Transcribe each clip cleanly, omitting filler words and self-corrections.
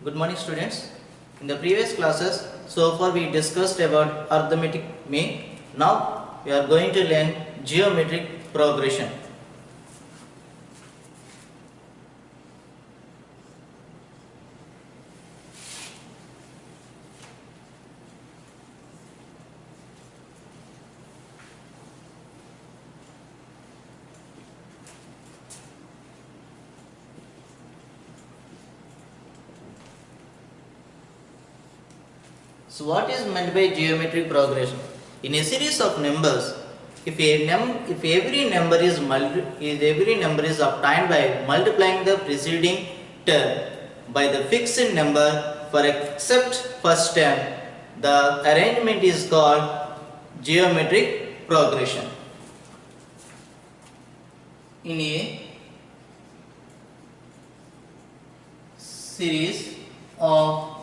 Good morning students. In the previous classes, so far we discussed about arithmetic mean. Now we are going to learn geometric progression. So what is meant by geometric progression? In a series of numbers, if every number is obtained by multiplying the preceding term by the fixed number for except first term, the arrangement is called geometric progression. In a series of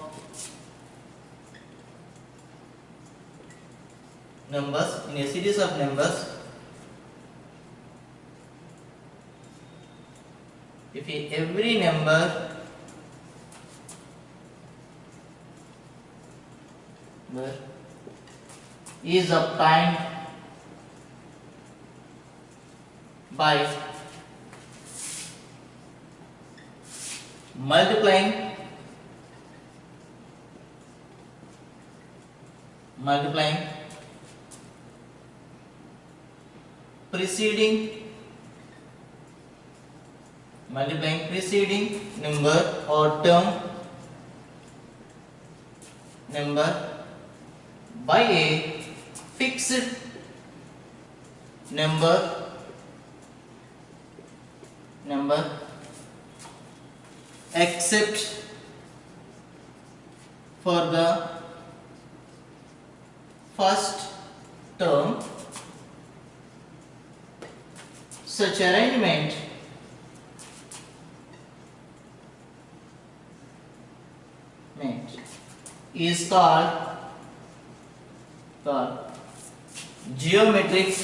numbers, if every number is obtained by multiplying preceding number or term number by a fixed number except for the first term, such arrangement is called geometric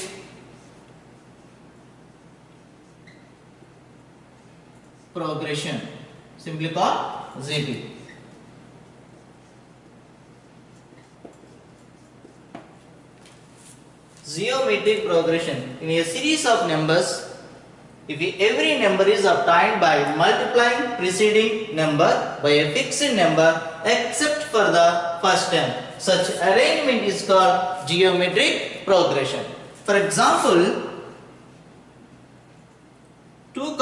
progression, simply called GP. Geometric progression. In a series of numbers, if every number is obtained by multiplying preceding number by a fixed number except for the first term, such arrangement is called geometric progression. For example, 2,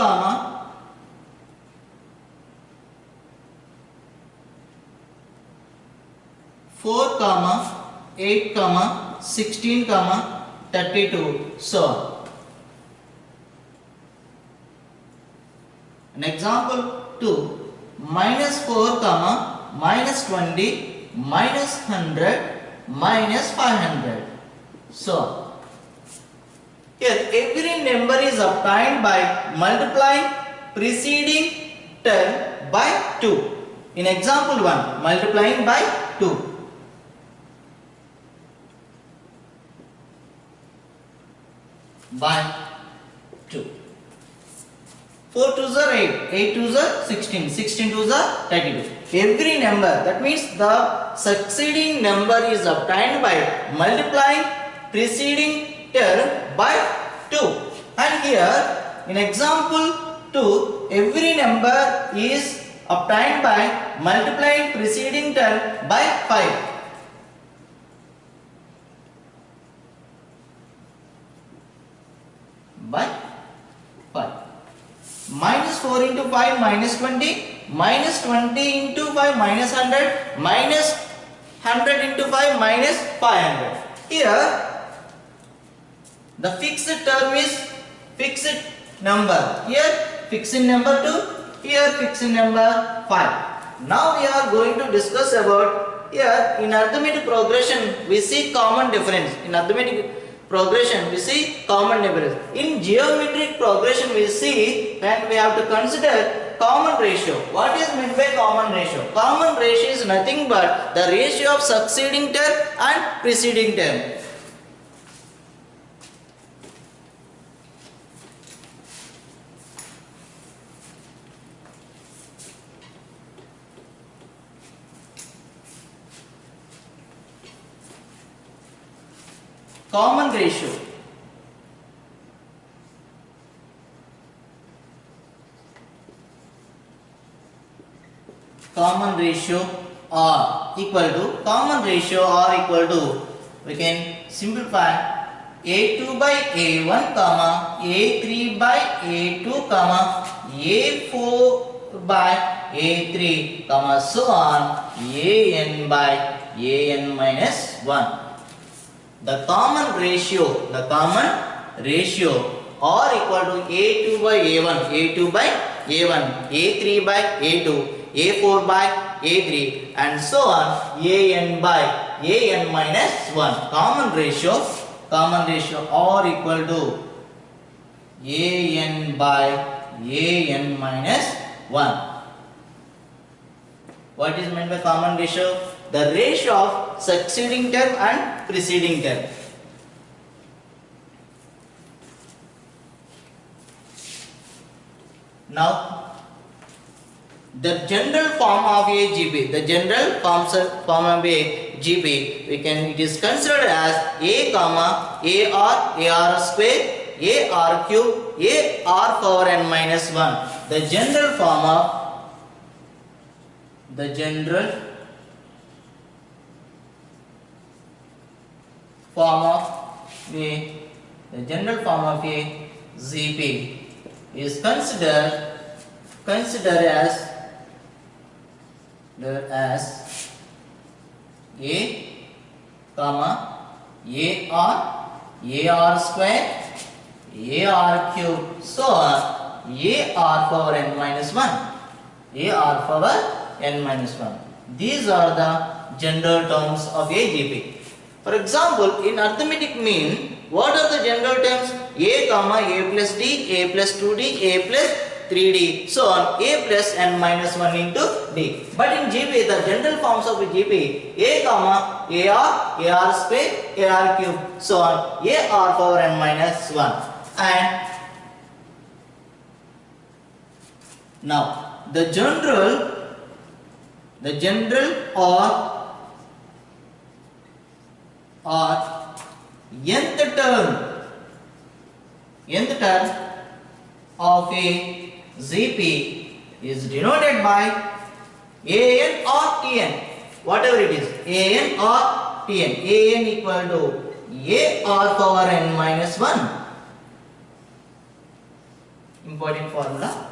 4, 8, 16, 32, so on. An example 2, -4, -20, -100, -500, so on. Here every number is obtained by multiplying preceding term by 2. In example 1, multiplying by 2. By 2. 4 2s are 8, 8 2s are 16, 16 2s are 32. Every number, that means the succeeding number is obtained by multiplying preceding term by 2. And here in example 2, every number is obtained by multiplying preceding term by 5. By 5. -4 into 5 -20, -20 into 5 -100, -100 into 5 -500. Here the fixed term is fixed number. Here fixed number 2, here fixed number 5. Now we are going to discuss about, here in arithmetic progression we see common difference. In arithmetic progression we see common difference. In geometric progression we see when we have to consider common ratio. What is meant by common ratio? Common ratio is nothing but the ratio of succeeding term and preceding term. common ratio. Common ratio R equal to, we can simplify A2 by A1 comma A3 by A2 comma A4 by A3 comma so on AN by AN minus 1. The common ratio R equal to A2 by A1, A3 by A2, A4 by A3 and so on AN by AN minus 1. Common ratio R equal to AN by AN minus 1. What is meant by common ratio? The ratio of succeeding term and preceding term. Now, the general form of a GP, it is considered as A comma AR square, AR cube, AR power n minus 1. The general form of a GP is considered as A comma AR square, AR cube, so on AR power n minus 1. These are the general terms of a GP. For example, in arithmetic mean, what are the general terms? A comma A plus D, A plus 2D, A plus 3D, so on A plus n minus 1 into D. But in GP, the general forms of a GP, A comma AR square, AR cube, so on AR power n minus 1. And now the general or nth term of a GP is denoted by AN or TN, whatever it is, AN or TN. AN equal to AR power n minus 1. Important formula.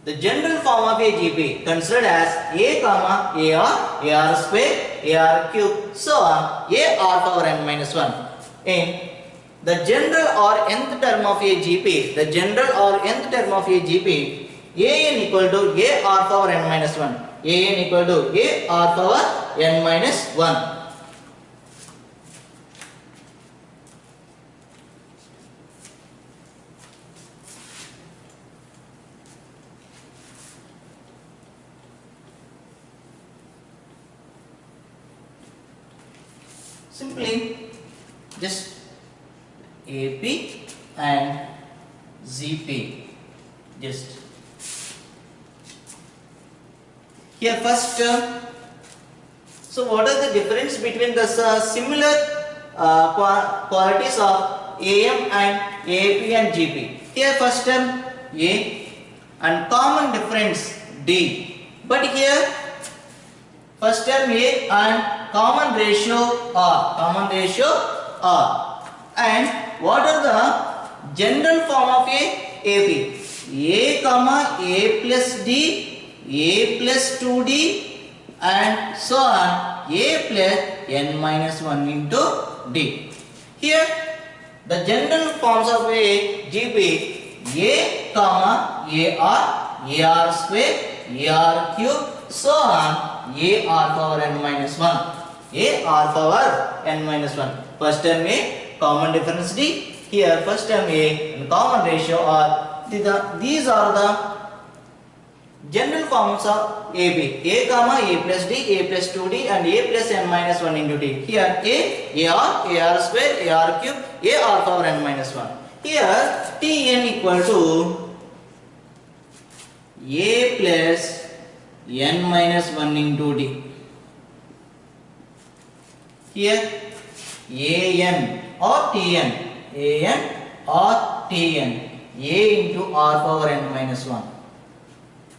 The general form of a GP considered as A comma AR square, AR cube, so on AR power n minus 1. In the general or nth term of a GP, AN equal to AR power n minus 1. AN equal to AR power n minus 1. Simply just AP and GP. Just here first term. So what are the difference between the similar qualities of AM and AP and GP? Here first term A and common difference D. But here first term A and common ratio R. And what are the general form of AP? A comma A plus D, A plus 2D and so on A plus n minus 1 into D. Here the general forms of a GP, A comma AR square, AR cube, so on AR power n minus 1. AR power n minus 1. First term A, common difference D. Here first term A and common ratio R. These are the general forms of AB. A comma A plus D, A plus 2D and A plus n minus 1 into D. Here A, AR square, AR cube, AR power n minus 1. Here Tn equal to A plus n minus 1 into D. Here AN or Tn, an or Tn, a into r power n minus 1.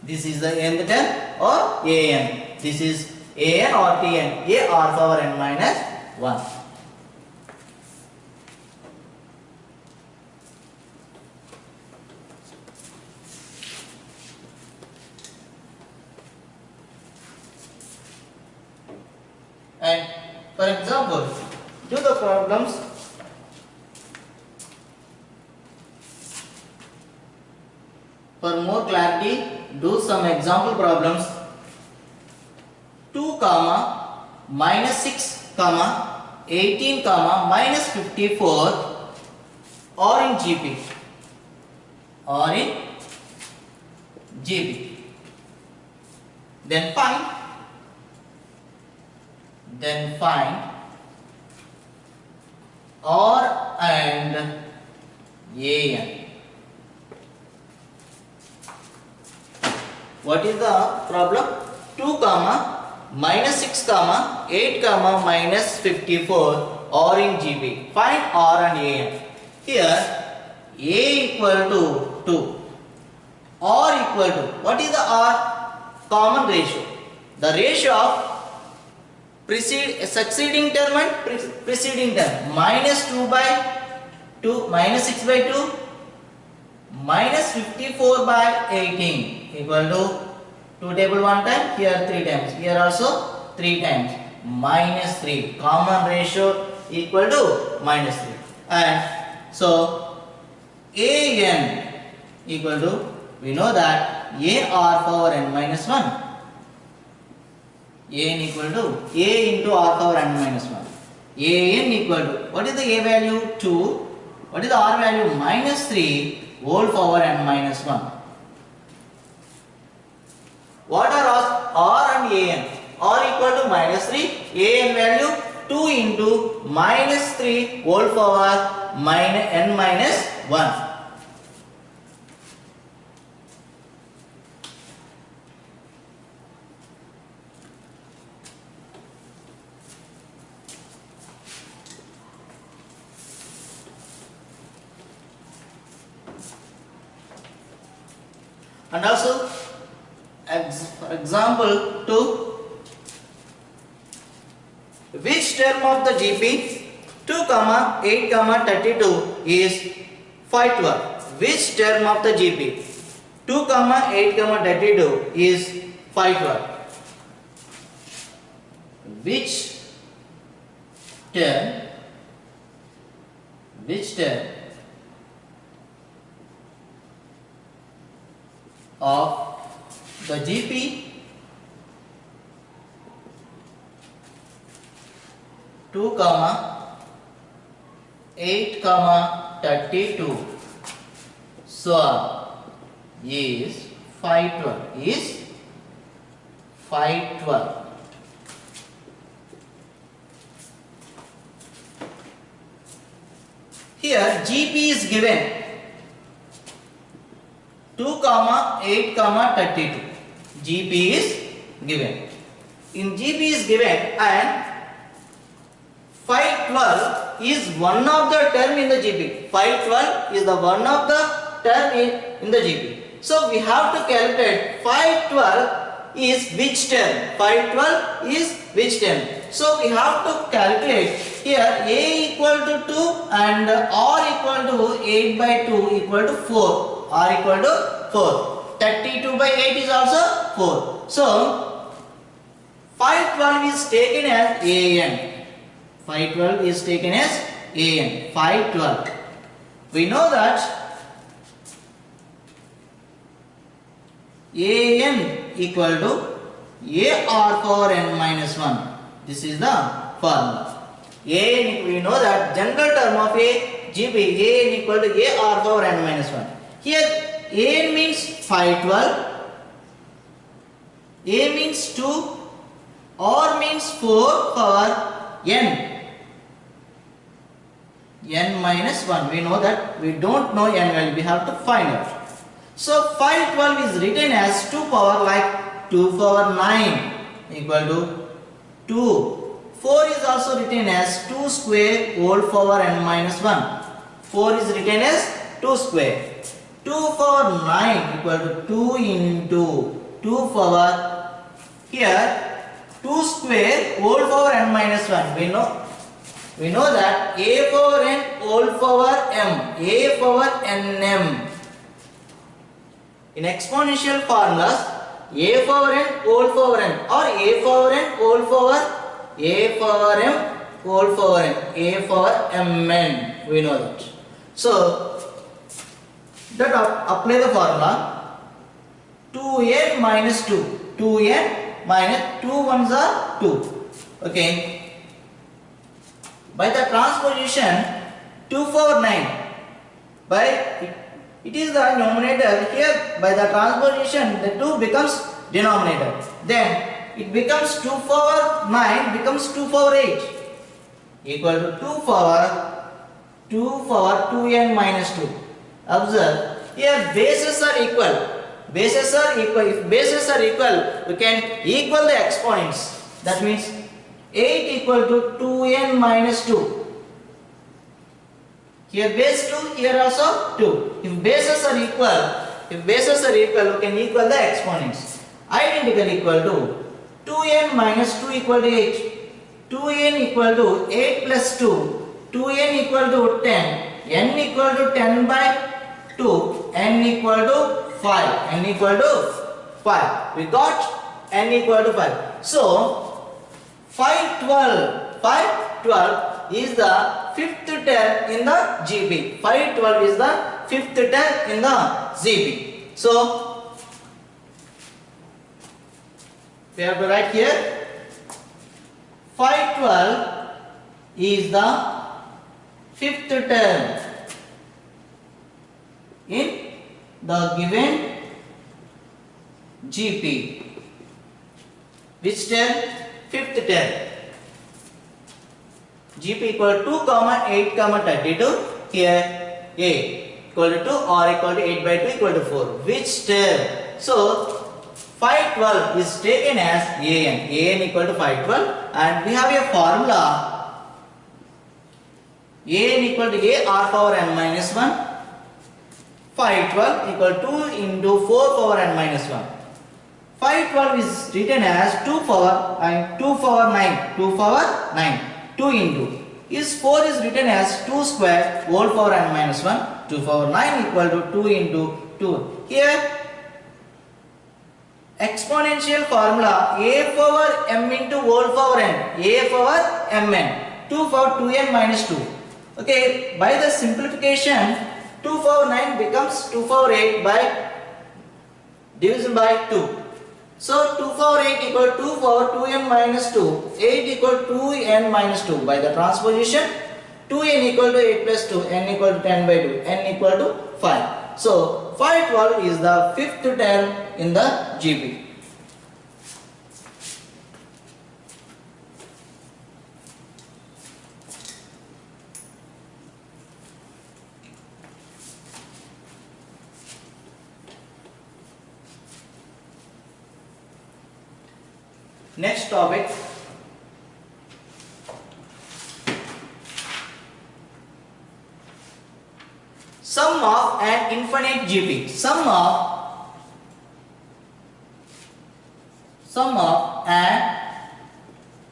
This is the nth term or an. This is an or Tn, a r power n minus 1. And for example, do the problems. For more clarity, do some example problems. 2 comma minus 6 comma 18 comma minus 54 or in GP or in GP. Then find or and an. What is the problem? 2 comma minus 6 comma 8 comma minus 54 or in GB. Find R and an. Here a equal to 2, R equal to, what is the R? Common ratio. The ratio of succeeding term and preceding term. Minus 2 by 2, minus 6 by 2, minus 54 by 18 equal to 2 table 1 time, here 3 times, here also 3 times, minus 3. Common ratio equal to minus 3. And so an equal to, we know that a r power n minus 1. An equal to a into r power n minus 1. An equal to, what is the a value? 2. What is the r value? Minus 3 whole power n minus 1. What are r and an? R equal to minus 3, an value 2 into minus 3 whole power minus n minus 1. And also example 2, which term of the GP 2 comma 8 comma 32 is 512? Which term of the GP 2 comma 8 comma 32 is 512? Which term of the GP 2 comma 8 comma 32 so is 512. Here GP is given 2 comma 8 comma 32. GP is given. In GP is given and 512 is one of the term in the GP. 512 is the one of the term in the GP. So we have to calculate 512 is which term. 512 is which term. So we have to calculate here a equal to 2 and r equal to 8 by 2 equal to 4. R equal to 4. 32 by 8 is also 4. So 512 is taken as an. 512 is taken as an. 512. We know that an equal to a r power n minus 1. This is the formula. An, we know that general term of a GP, an equal to a r power n minus 1. Here a means 512, a means 2, r means 4 power n minus 1. We know that we don't know n value, we have to find out. So 512 is written as 2 power like 2 power 9 equal to 2 4 is also written as 2 square whole power n minus 1. 4 is written as 2 square. 2 power 9 equal to 2 into 2 power here 2 square whole power n minus 1. We know that a power n whole power m, a power nm. In exponential formulas, a power n whole power n or a power n whole power a power m whole power n, a power mn. We know that. So that apply the formula 2n minus 2. 2n minus 2 ones are 2. Okay. By the transposition 2 power 9 by it is the numerator here, by the transposition the 2 becomes denominator, then it becomes 2 power 9 becomes 2 power 8 equal to 2 power 2n minus 2. Observe here bases are equal. Bases are equal. If bases are equal, we can equal the exponents. That means 8 equal to 2n minus 2. Here base 2, here also 2. If bases are equal, we can equal the exponents. Identical equal to 2n minus 2 equal to 8. 2n equal to 8 plus 2. 2n equal to 10. n equal to 10 by 2. n equal to 5. n equal to 5. We got n equal to 5. So 512 is the fifth term in the GB. 512 is the fifth term in the GB. So we have to write here 512 is the fifth term in the given GP. Which term? Fifth term. GP equal to 2, 8, 32. Here A equal to 2 or equal to 8 by 2 equal to 4. Which term? So 512 is taken as AN. AN equal to 512 and we have a formula AN equal to A R power n minus 1. 512 equal to 2 into 4 power n minus 1. 512 is written as 2 power and 2 power 9. 2 power 9. 2 into is 4 is written as 2 square whole power n minus 1. 2 power 9 equal to 2 into 2. Here exponential formula a power m into whole power n. A power mn. 2 power 2n minus 2. Okay, by the simplification 2 power 9 becomes 2 power 8 by division by 2. So 2 power 8 equal to 2 power 2n minus 2. 8 equal to 2n minus 2. By the transposition 2n equal to 8 plus 2. n equal to 10 by 2. n equal to 5. So 512 is the fifth term in the GB. Next topic, sum of an infinite GP. Sum of an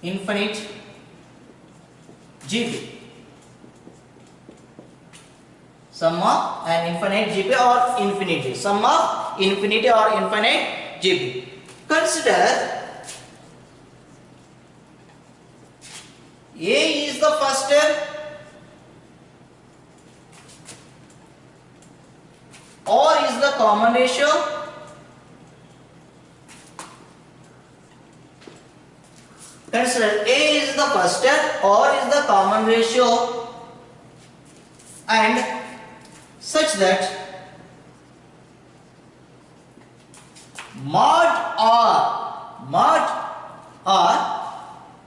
infinite GP. Sum of an infinite GP or infinity. Sum of infinity or infinite GP. Consider A is the first term, or is the common ratio, consider A is the first term or is the common ratio, and such that mod r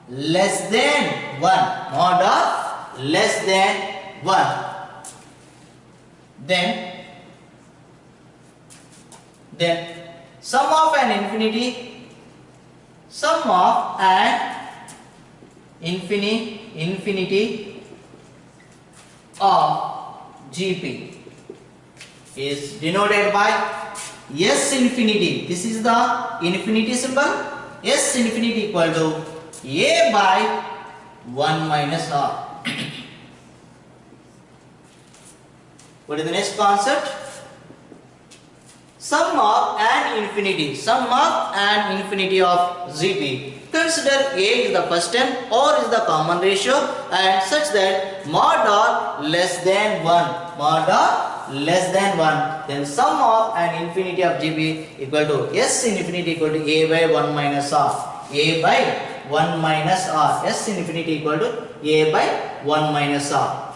less than 1. Mod r less than 1. Then sum of an infinity of GP is denoted by S infinity. This is the infinity symbol. S infinity equal to A by 1 minus R. What is the next concept? Sum of an infinity of GP. Consider A is the first term, or is the common ratio, and such that mod or less than 1, then sum of an infinity of GP equal to S infinity equal to A by 1 minus R. A by 1 minus R. S infinity equal to A by 1 minus R.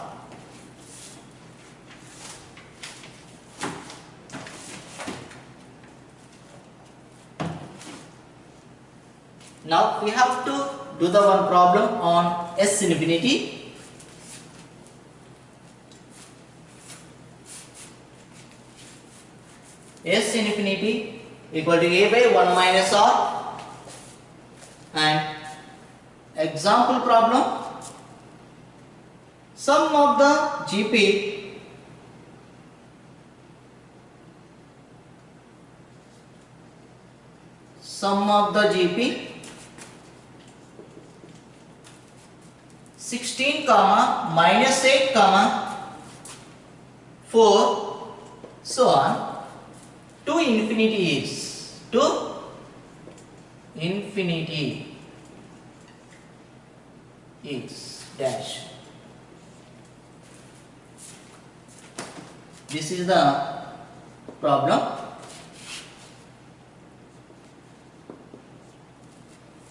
Now we have to do the one problem on S infinity. S infinity equal to A by 1 minus R, and example problem, sum of the GP (16, minus 8, 4, so on) to infinity is dash. This is the problem.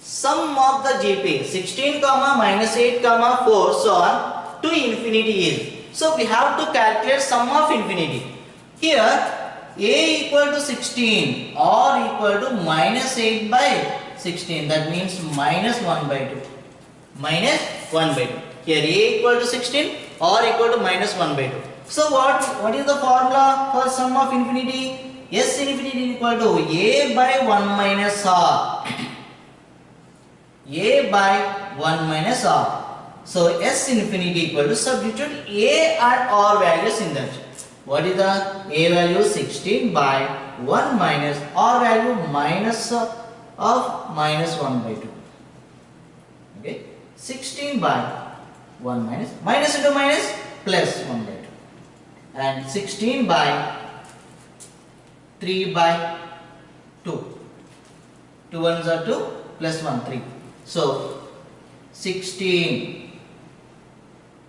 Sum of the GP 16, minus 8, 4, so on to infinity is. So we have to calculate sum of infinity. Here A equal to 16, or equal to minus 8 by 16. That means minus 1 by 2. Here A equal to 16, or equal to minus 1 by 2. So what is the formula for sum of infinity? S infinity equal to A by 1 minus R. A by 1 minus R. So S infinity equal to, substitute A and R values in that. What is the A value? 16 by 1 minus R value minus of minus 1 by 2. Okay, 16 by 1 minus into minus plus 1 by 2, and 16 by 3 by 2. 2 ones are 2, plus 1 3. So 16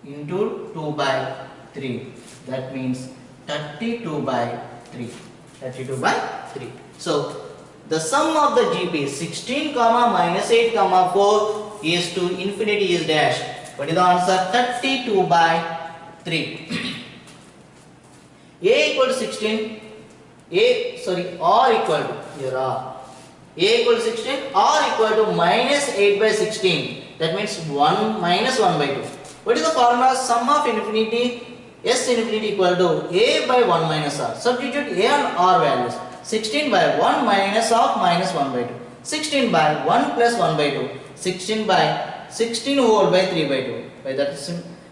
into 2 by 3, that means 32 by 3. So the sum of the GP 16, minus 8, 4 is to infinity is dash. What is the answer? 32 by 3. A equal to 16. R equal to, here R. A equal to 16, R equal to minus 8 by 16. That means 1 minus 1 by 2. What is the formula? Sum of infinity S infinity equal to A by 1 minus R. Substitute A and R values. 16 by 1 minus of minus 1 by 2. 16 by 1 plus 1 by 2. 16 by 16 whole by 3 by 2. By that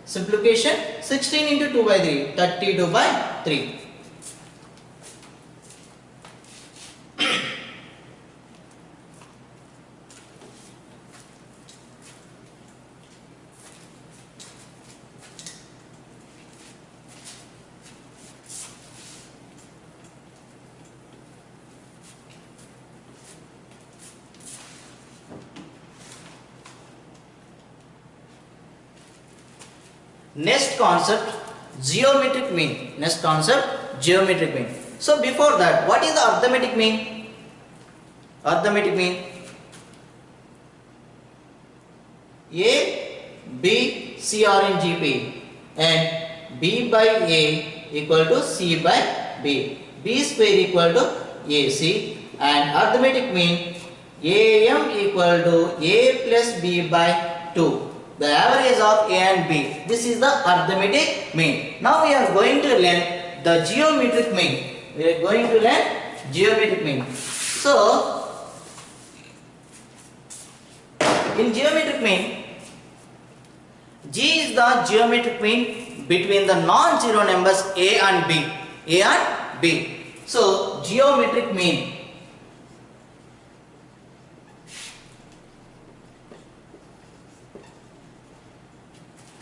simplification, 16 into 2 by 3, 32 by 3. Next concept, geometric mean. So before that, what is the arithmetic mean? A, B, C are in GP, and B by A equal to C by B. B square equal to AC, and arithmetic mean AM equal to A plus B by 2. The average of A and B. This is the arithmetic mean. Now we are going to learn the geometric mean. So, in geometric mean, G is the geometric mean between the non-zero numbers A and B. A and B. So geometric mean.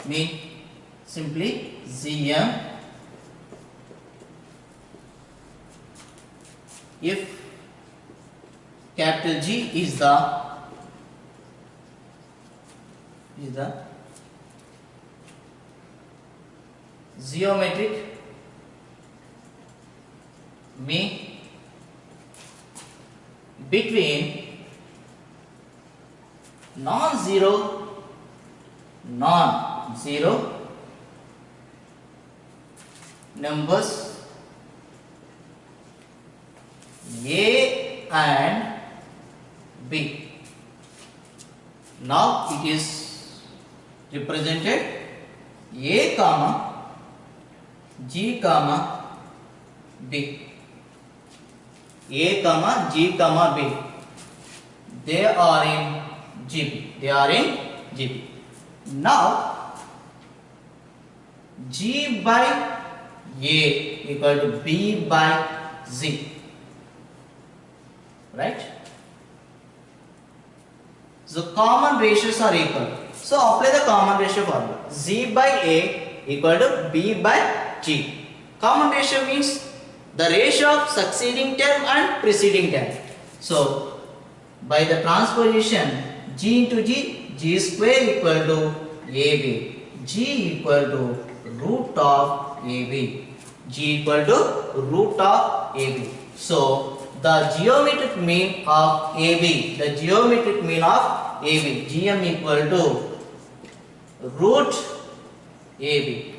Mean simply GM if capital G is the geometric mean between non-zero numbers A and B. Now it is represented A comma G comma B. A comma G comma B. They are in GB. Now G by A equal to B by Z. Right? So common ratios are equal. So apply the common ratio formula. Z by A equal to B by G. Common ratio means the ratio of succeeding term and preceding term. So by the transposition G into G square equal to AB. G equal to root of AB. G equal to root of AB. So the geometric mean of AB, GM equal to root AB.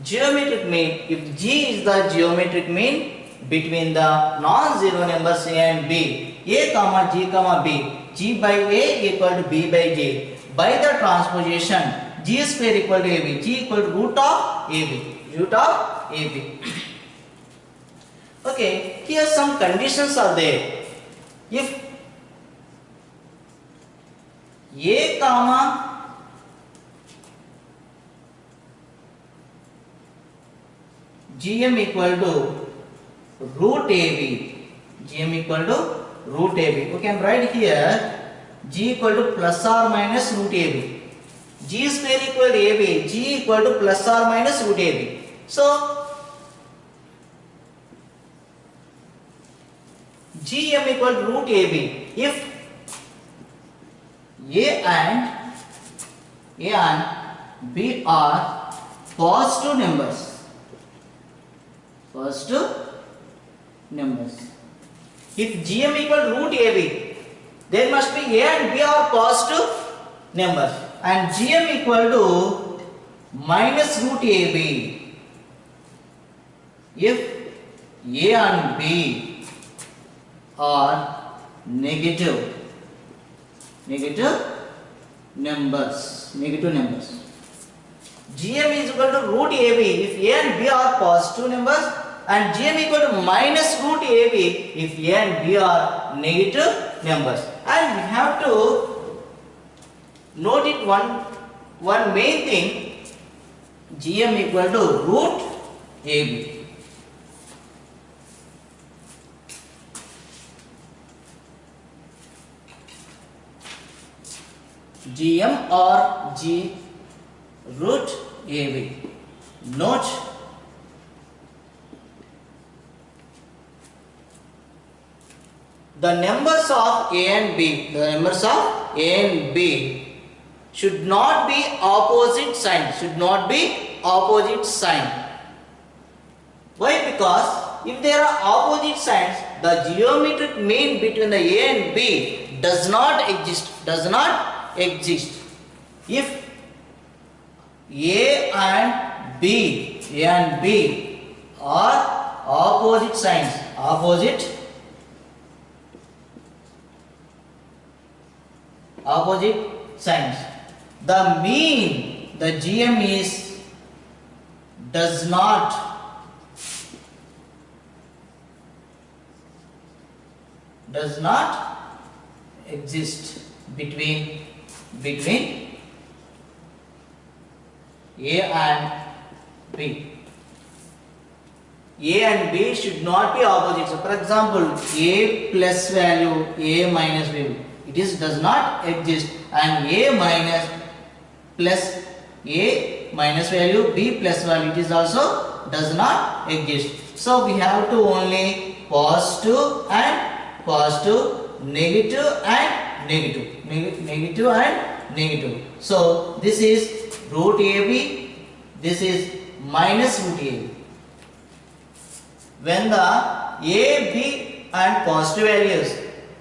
Geometric mean, if G is the geometric mean between the non-zero numbers A and B, A comma G comma B, G by A equal to B by G. By the transposition, G square equal to AB, G equal to root of AB. Okay, here some conditions are there. If A comma GM equal to root AB, we can write here G equal to plus or minus root AB. G square equal to AB, G equal to plus or minus root AB. So GM equal to root AB. If A and B are positive numbers. If GM equal to root AB, there must be A and B are positive numbers, and GM equal to minus root AB if A and B are negative numbers. GM is equal to root AB if A and B are positive numbers, and GM equal to minus root AB if A and B are negative numbers. And we have to note it one main thing, GM equal to root AB. GM or G root AB. Note the numbers of A and B, should not be opposite sign. Why? Because if there are opposite signs, the geometric mean between the A and B does not exist. If A and B are opposite signs, the mean, the GM is does not exist between A and B. A and B should not be opposites. So for example, A plus value, A minus value, does not exist, and A minus plus A minus value, B plus value, it is also does not exist. So we have to only positive and positive, negative and negative, negative and negative. So this is root AB, this is minus root AB. When the A, B and positive values,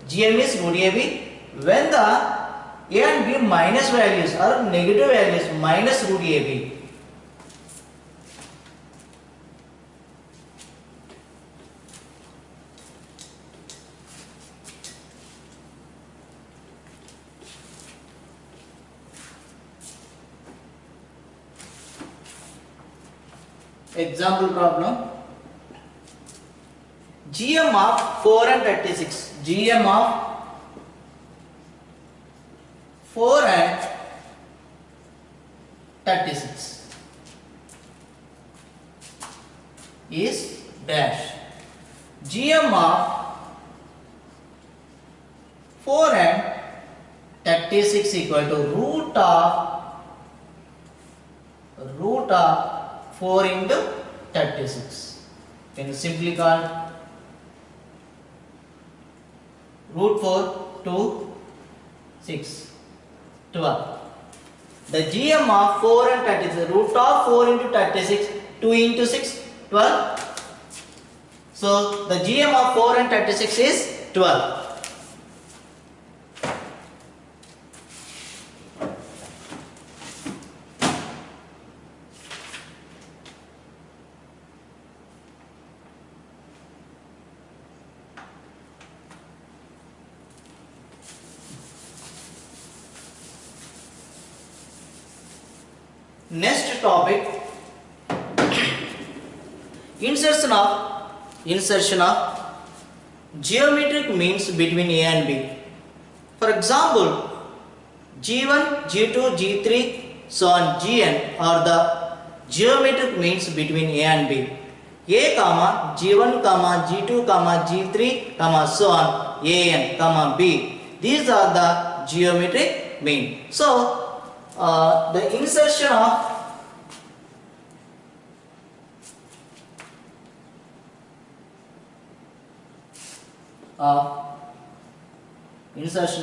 GM is root AB. When the A and B minus values or negative values, minus root AB. Example problem. GM of 4 and 36. GM of 4 and 36 is dash. GM of 4 and 36 equal to root of 4 into 36. Can you simply call root 4 to 6, 12. The GM of 4 and 36, root of 4 into 36, 2 into 6, 12. So the GM of 4 and 36 is 12. Next topic, insertion of geometric means between A and B. For example, G1, G2, G3, so on Gn are the geometric means between A and B. A, G1, G2, G3, so on An, B. These are the geometric mean. So the insertion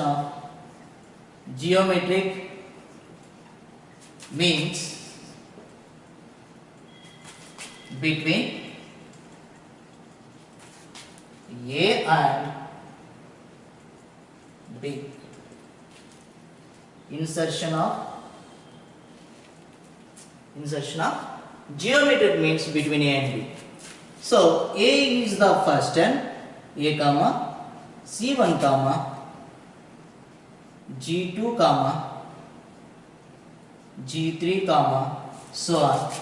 of geometric means between A and B. Insertion of geometric means between A and B. So A is the first term, A comma C1 comma G2 comma G3 comma so on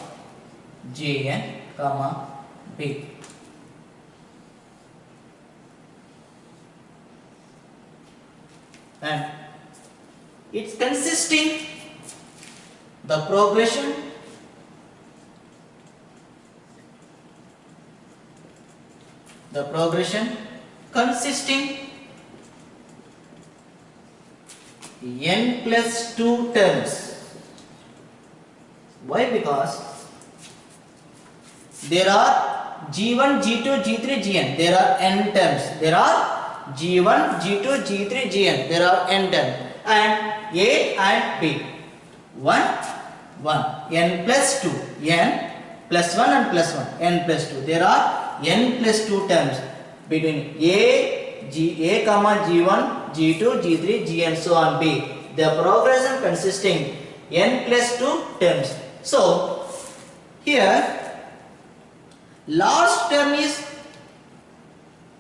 Jn comma B. And it's consisting the progression consisting n plus 2 terms. Why? Because there are G1, G2, G3, Gn. There are n terms. There are G1, G2, G3, Gn. There are n terms. And A and B. 1, 1. N plus 2. N plus 1 and plus 1. N plus 2. There are n plus 2 terms between A comma G1, G2, G3, Gn, so on B. The progression consisting n plus 2 terms. So here last term is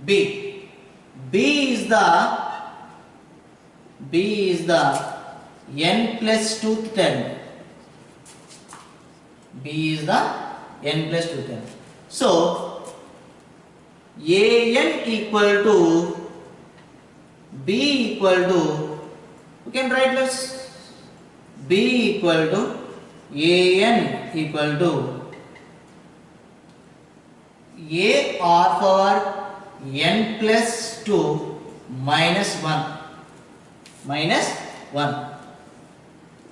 B. B is the n plus 2 term. B is the n plus 2 term. So An equal to B equal to, you can write this, B equal to an equal to a r power n plus 2 minus 1 minus 1.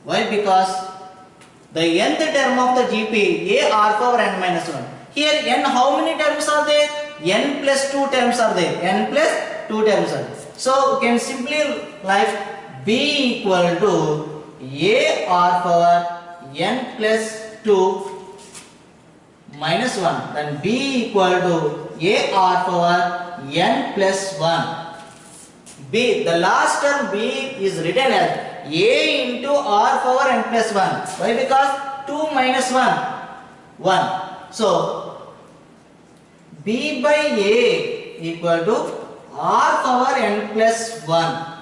Why? Because the nth term of the GP a r power n minus 1. Here n how many terms are there? N plus 2 terms are there. N plus 2 terms are there. So we can simply write b equal to a r power n plus 2 minus 1. Then b equal to a r power n plus 1. B, the last term b is written as a into r power n plus 1. Why? Because 2 minus 1, 1. So, b by a equal to r power n plus 1.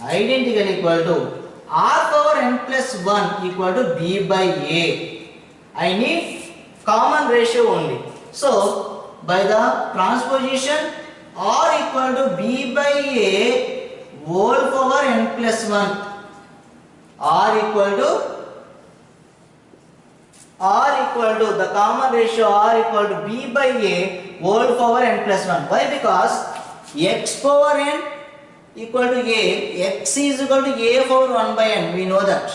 Identical equal to r power n plus 1 equal to b by a. I need common ratio only. So, by the transposition r equal to b by a whole power n plus 1. R equal to the common ratio r equal to b by a whole power n plus 1. Why? Because x power n equal to a, x is equal to a power 1 by n. We know that.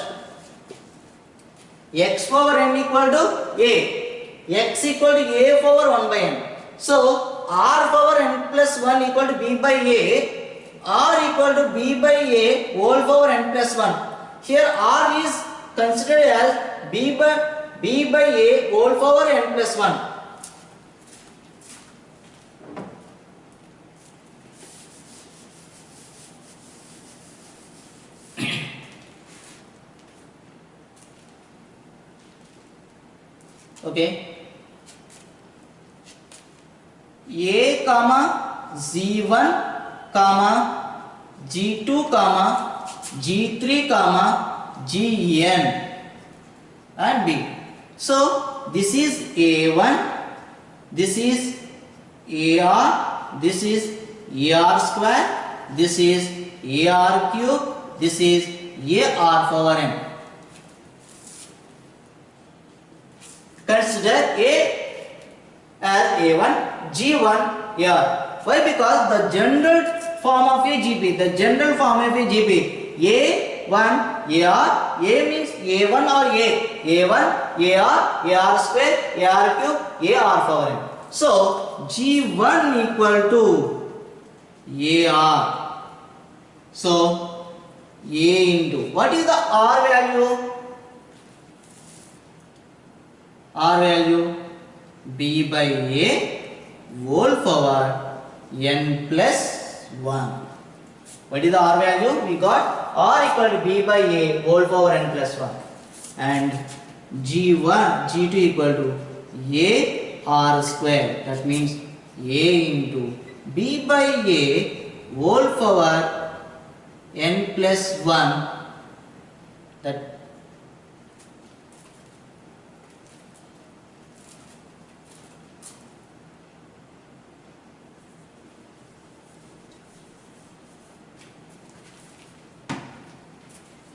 X power n equal to a, x equal to a power 1 by n. So, r power n plus 1 equal to b by a, r equal to b by a whole power n plus 1. Here r is considered as b by a whole power n plus 1. Okay. A comma z1 comma g2 comma g3 comma gn and b. So this is a1, this is ar, this is ar square, this is ar cube, this is ar power n. Consider a as a1, g1 here. Why? Because the general form of a GP, the general form of a GP, a1, ar, a means a1 or a1, ar square, ar cube, ar power n. So g1 equal to ar. So a into, what is the r value? R value b by a whole power n plus 1. What is the r value? We got r equal to b by a whole power n plus 1. And g1, g2 equal to a r square. That means a into b by a whole power n plus 1. That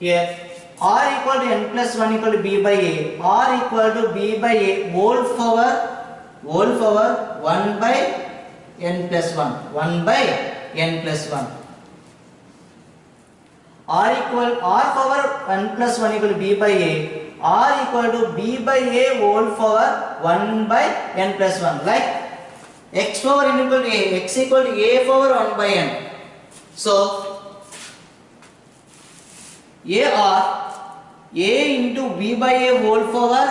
here r equal to n plus 1 equal to b by a, r equal to b by a whole power 1 by n plus 1, 1 by n plus 1. R power n plus 1 equal to b by a, r equal to b by a whole power 1 by n plus 1. Like x power n equal to a, x equal to a power 1 by n. So a into b by a whole power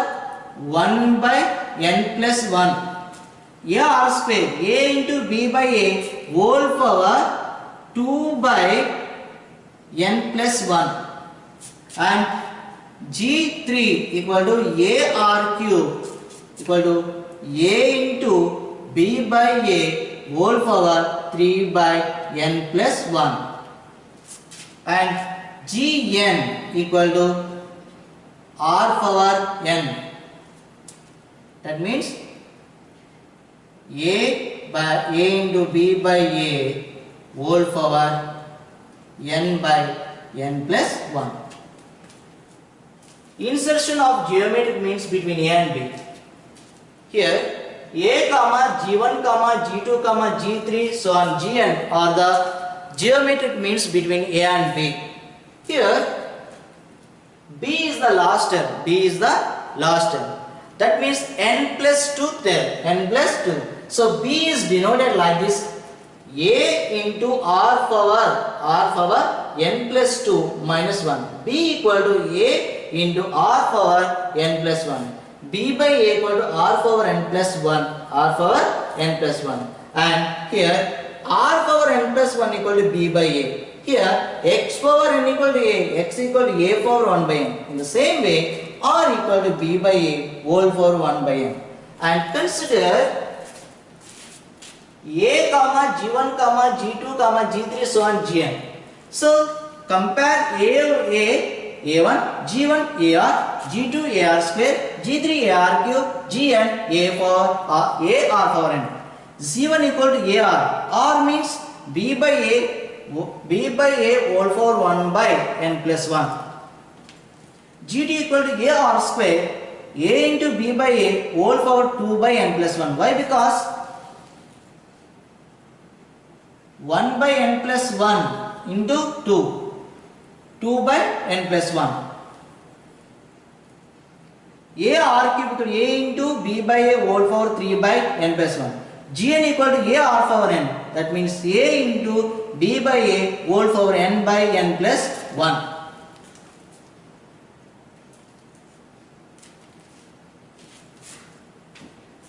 1 by n plus 1. ar square, a into b by a whole power 2 by n plus 1. And g3 equal to ar cube equal to a into b by a whole power 3 by n plus 1. And gn equal to r power n. That means a into b by a whole power n by n plus 1. insertion of geometric means between A and B. Here A comma G1 comma G2 comma G3 so on Gn are the geometric means between A and B. Here B is the last term. B is the last term. That means n plus 2 term. N plus 2. So B is denoted like this. A into R power n plus 2 minus 1. B equal to A into R power n plus 1. B by A equal to R power n plus 1. R power n plus 1. And here R power n plus 1 equal to B by A. Here x power n equal to A. X equal to A power 1 by n. In the same way R equal to B by A whole power 1 by n. And consider A comma G1 comma G2 comma G3 so on Gn. So compare A1 G1 AR G2 AR square G3 AR cube Gn AR power n. G1 equal to AR. R means B by A whole power 1 by n plus 1. G2 equal to AR square A into B by A whole power 2 by n plus 1. Why? Because 1 by n plus 1 into 2. 2 by n plus 1. A R cube equal to A into B by A whole power 3 by n plus 1. Gn equal to A R power n. That means A into B by A whole power n by n plus 1.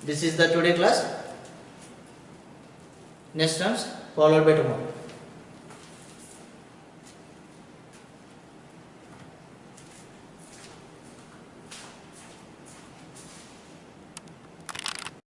This is the today class. Next terms followed by tomorrow.